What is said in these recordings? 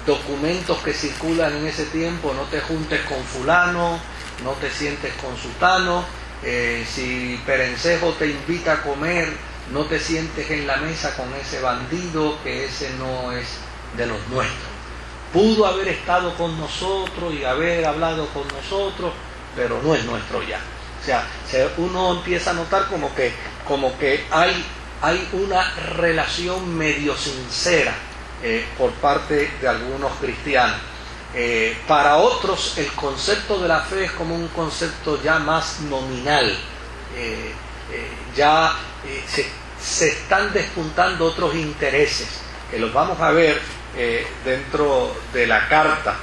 documentos que circulan en ese tiempo: no te juntes con fulano, no te sientes con sutano, si Perencejo te invita a comer, no te sientes en la mesa con ese bandido, que ese no es de los nuestros. Pudo haber estado con nosotros y haber hablado con nosotros, pero no es nuestro ya. O sea, uno empieza a notar como que hay una relación medio sincera por parte de algunos cristianos. Para otros el concepto de la fe es como un concepto ya más nominal. Se están despuntando otros intereses, que los vamos a ver dentro de la carta.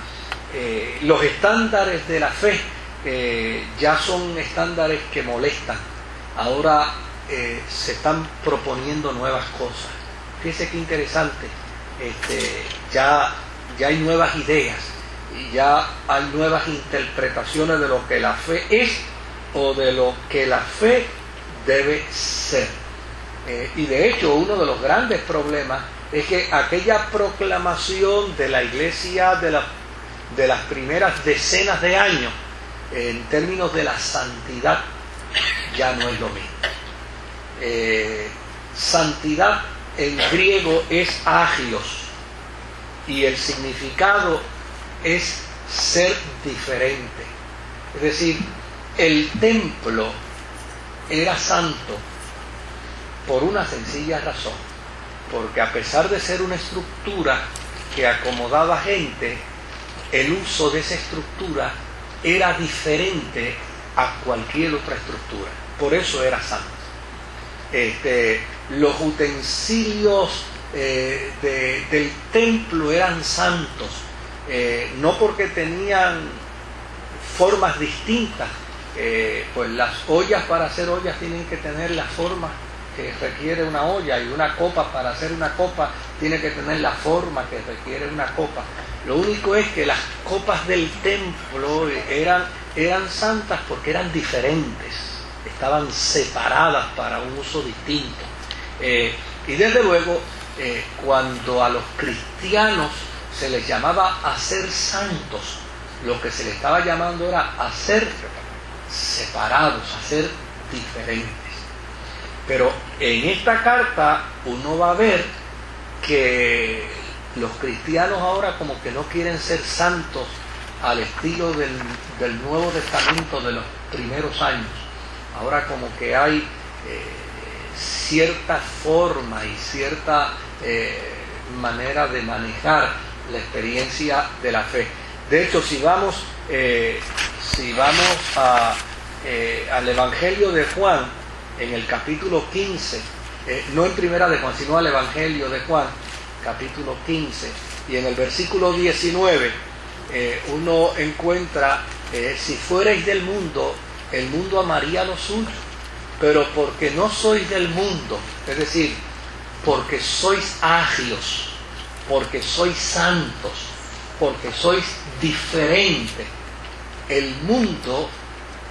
Los estándares de la fe ya son estándares que molestan. Ahora se están proponiendo nuevas cosas. Fíjese qué interesante. Ya hay nuevas ideas, ya hay nuevas interpretaciones de lo que la fe es o de lo que la fe debe ser. Y de hecho, uno de los grandes problemas es que aquella proclamación de la iglesia de las primeras decenas de años en términos de la santidad ya no es lo mismo. Santidad en griego es agios, y el significado es ser diferente. Es decir, el templo era santo por una sencilla razón: porque a pesar de ser una estructura que acomodaba gente, el uso de esa estructura era diferente a cualquier otra estructura. Por eso era santo. Los utensilios del templo eran santos, no porque tenían formas distintas. Pues las ollas, para hacer ollas, tienen que tener la forma que requiere una olla, y una copa, para hacer una copa, tiene que tener la forma que requiere una copa. Lo único es que las copas del templo eran santas porque eran diferentes, estaban separadas para un uso distinto. Y desde luego, cuando a los cristianos se les llamaba a ser santos, lo que se les estaba llamando era a ser separados, a ser diferentes. Pero en esta carta uno va a ver que los cristianos ahora como que no quieren ser santos al estilo del Nuevo Testamento de los primeros años. Ahora como que hay cierta forma y cierta manera de manejar la experiencia de la fe. De hecho, si vamos al Evangelio de Juan, en el capítulo 15, no en Primera de Juan, sino al Evangelio de Juan, capítulo 15, y en el versículo 19, uno encuentra: si fuerais del mundo, el mundo amaría lo suyo, pero porque no sois del mundo, es decir, porque sois agios, porque sois santos, porque sois diferentes, el mundo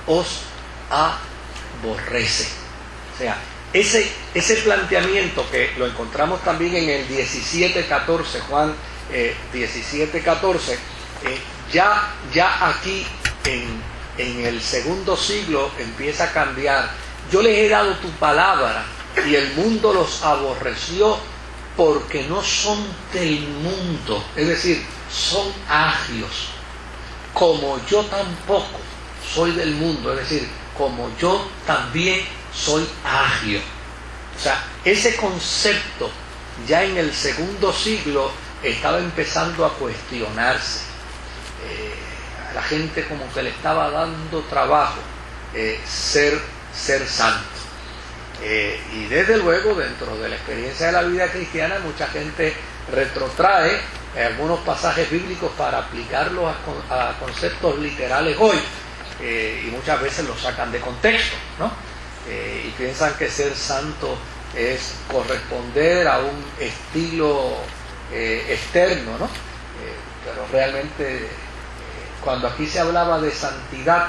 os aborrece. O sea, ese planteamiento, que lo encontramos también en el 17:14, Juan 17:14, ya aquí en el segundo siglo empieza a cambiar. Yo les he dado tu palabra y el mundo los aborreció porque no son del mundo, es decir, son agios, como yo tampoco soy del mundo, es decir, como yo también soy agio. O sea, ese concepto ya en el segundo siglo estaba empezando a cuestionarse. A la gente como que le estaba dando trabajo ser santo. Y desde luego, dentro de la experiencia de la vida cristiana, mucha gente retrotrae algunos pasajes bíblicos para aplicarlos a conceptos literales hoy, y muchas veces los sacan de contexto, ¿no? Y piensan que ser santo es corresponder a un estilo externo, ¿no? Pero realmente, cuando aquí se hablaba de santidad,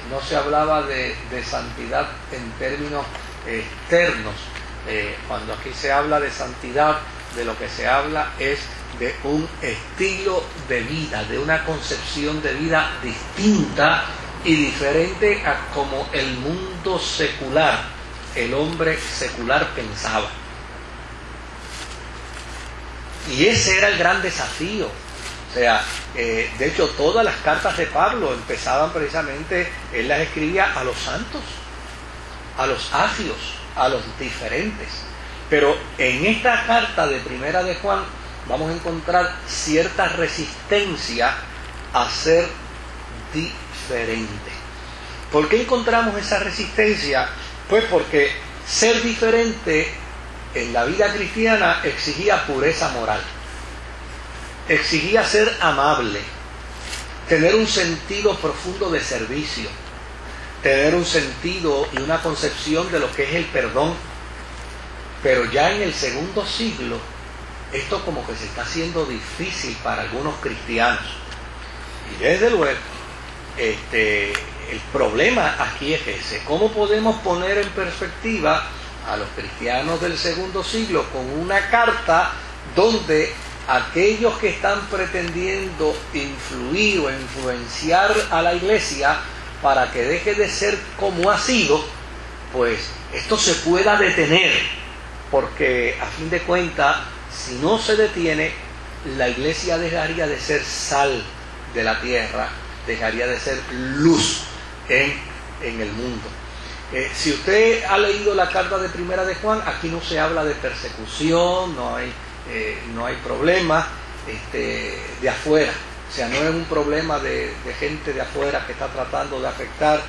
no se hablaba de santidad en términos externos. Cuando aquí se habla de santidad, de lo que se habla es de un estilo de vida, de una concepción de vida distinta y diferente a como el mundo secular, el hombre secular pensaba. Y ese era el gran desafío. O sea, de hecho todas las cartas de Pablo empezaban precisamente, él las escribía a los santos, a los agios, a los diferentes. Pero en esta carta de Primera de Juan vamos a encontrar cierta resistencia a ser diferente. ¿Por qué encontramos esa resistencia? Pues porque ser diferente en la vida cristiana exigía pureza moral, exigía ser amable, tener un sentido profundo de servicio, tener un sentido y una concepción de lo que es el perdón. Pero ya en el segundo siglo, esto como que se está haciendo difícil para algunos cristianos. Y desde luego, el problema aquí es ese. ¿Cómo podemos poner en perspectiva a los cristianos del segundo siglo con una carta donde aquellos que están pretendiendo influir o influenciar a la iglesia para que deje de ser como ha sido, pues esto se pueda detener? Porque a fin de cuentas, si no se detiene, la iglesia dejaría de ser sal de la tierra, dejaría de ser luz en el mundo. Si usted ha leído la carta de Primera de Juan, aquí no se habla de persecución, no hay problema de afuera. O sea, no es un problema de gente de afuera que está tratando de afectar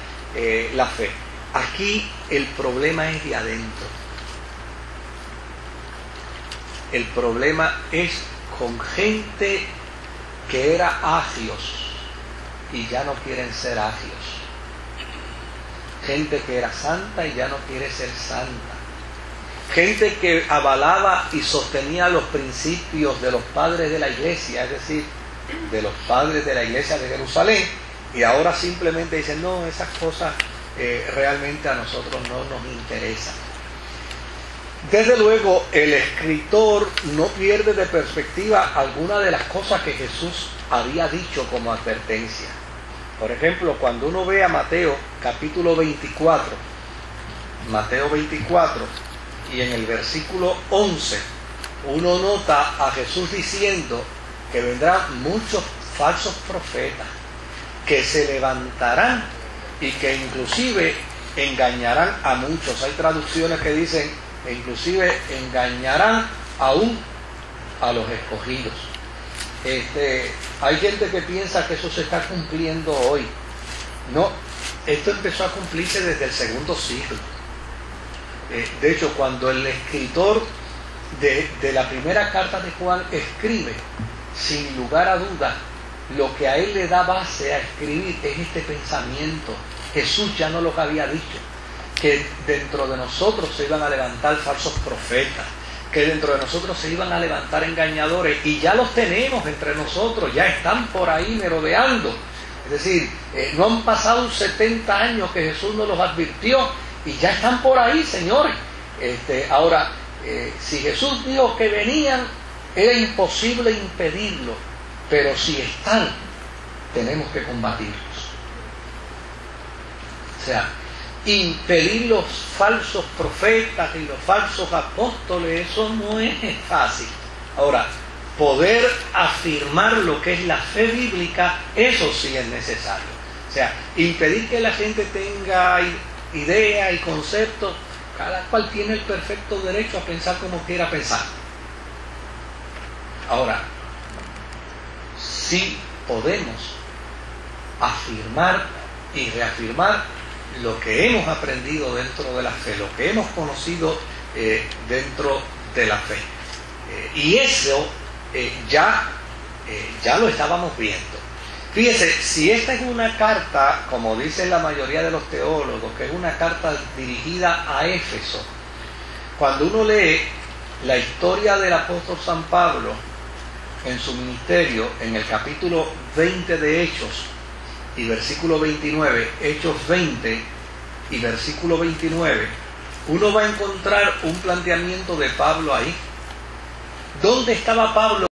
la fe. Aquí el problema es de adentro. El problema es con gente que era agios y ya no quieren ser agios. Gente que era santa y ya no quiere ser santa. Gente que avalaba y sostenía los principios de los padres de la iglesia, es decir, de los padres de la iglesia de Jerusalén, y ahora simplemente dicen, no, esas cosas realmente a nosotros no nos interesan. Desde luego, el escritor no pierde de perspectiva alguna de las cosas que Jesús había dicho como advertencia. Por ejemplo, cuando uno ve a Mateo capítulo 24, Mateo 24, y en el versículo 11, uno nota a Jesús diciendo que vendrán muchos falsos profetas, que se levantarán y que inclusive engañarán a muchos. Hay traducciones que dicen e inclusive engañarán aún a los escogidos. Hay gente que piensa que eso se está cumpliendo hoy. No, esto empezó a cumplirse desde el segundo siglo. De hecho, cuando el escritor de la primera carta de Juan escribe, sin lugar a dudas, lo que a él le da base a escribir es este pensamiento. Jesús ya no lo había dicho, que dentro de nosotros se iban a levantar falsos profetas, que dentro de nosotros se iban a levantar engañadores, y ya los tenemos entre nosotros, ya están por ahí merodeando. Es decir, no han pasado 70 años que Jesús nos los advirtió, y ya están por ahí, señores. Ahora, si Jesús dijo que venían, era imposible impedirlo, pero si están, tenemos que combatirlos. O sea, impedir los falsos profetas y los falsos apóstoles, eso no es fácil. Ahora, poder afirmar lo que es la fe bíblica, eso sí es necesario. O sea, impedir que la gente tenga ideas y conceptos, cada cual tiene el perfecto derecho a pensar como quiera pensar. Ahora, sí podemos afirmar y reafirmar lo que hemos aprendido dentro de la fe, lo que hemos conocido dentro de la fe. Y eso ya lo estábamos viendo. Fíjese, si esta es una carta, como dicen la mayoría de los teólogos, que es una carta dirigida a Éfeso, cuando uno lee la historia del apóstol San Pablo en su ministerio, en el capítulo 20 de Hechos, y versículo 29, Hechos 20 y versículo 29, uno va a encontrar un planteamiento de Pablo ahí. ¿Dónde estaba Pablo